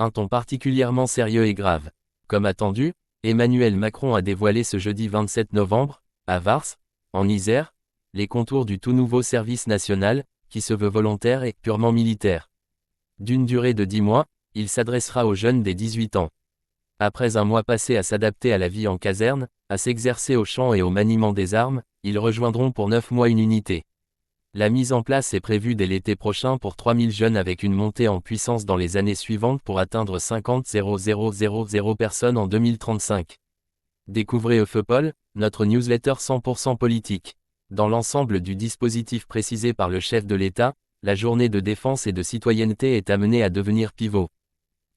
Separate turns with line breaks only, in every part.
Un ton particulièrement sérieux et grave. Comme attendu, Emmanuel Macron a dévoilé ce jeudi 27 novembre, à Vars, en Isère, les contours du tout nouveau service national, qui se veut volontaire et purement militaire. D'une durée de 10 mois, il s'adressera aux jeunes dès 18 ans. Après un mois passé à s'adapter à la vie en caserne, à s'exercer au champ et au maniement des armes, ils rejoindront pour 9 mois une unité. La mise en place est prévue dès l'été prochain pour 3000 jeunes avec une montée en puissance dans les années suivantes pour atteindre 50 000 personnes en 2035. Découvrez Eufeupol, notre newsletter 100% politique. Dans l'ensemble du dispositif précisé par le chef de l'État, la journée de défense et de citoyenneté est amenée à devenir pivot.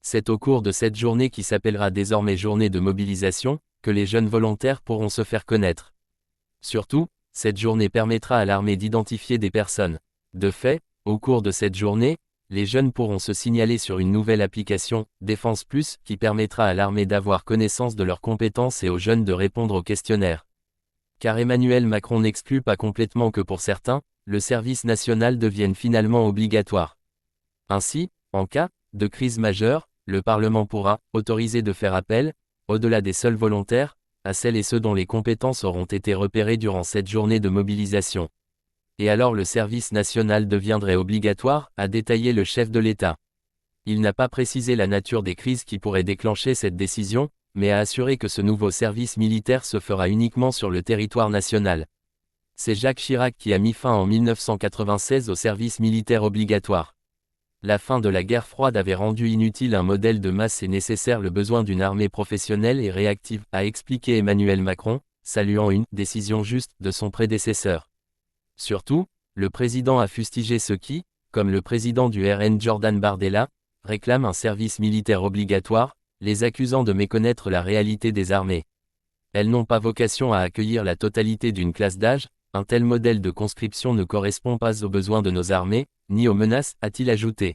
C'est au cours de cette journée qui s'appellera désormais journée de mobilisation, que les jeunes volontaires pourront se faire connaître. Surtout, cette journée permettra à l'armée d'identifier des personnes. De fait, au cours de cette journée, les jeunes pourront se signaler sur une nouvelle application, Défense Plus, qui permettra à l'armée d'avoir connaissance de leurs compétences et aux jeunes de répondre aux questionnaires. Car Emmanuel Macron n'exclut pas complètement que pour certains, le service national devienne finalement obligatoire. Ainsi, en cas de crise majeure, le Parlement pourra autoriser de faire appel, au-delà des seuls volontaires, à celles et ceux dont les compétences auront été repérées durant cette journée de mobilisation. Et alors le service national deviendrait obligatoire, a détaillé le chef de l'État. Il n'a pas précisé la nature des crises qui pourraient déclencher cette décision, mais a assuré que ce nouveau service militaire se fera uniquement sur le territoire national. C'est Jacques Chirac qui a mis fin en 1996 au service militaire obligatoire. La fin de la guerre froide avait rendu inutile un modèle de masse et nécessaire le besoin d'une armée professionnelle et réactive, a expliqué Emmanuel Macron, saluant une « décision juste » de son prédécesseur. Surtout, le président a fustigé ceux qui, comme le président du RN Jordan Bardella, réclament un service militaire obligatoire, les accusant de méconnaître la réalité des armées. Elles n'ont pas vocation à accueillir la totalité d'une classe d'âge, un tel modèle de conscription ne correspond pas aux besoins de nos armées, ni aux menaces, a-t-il ajouté.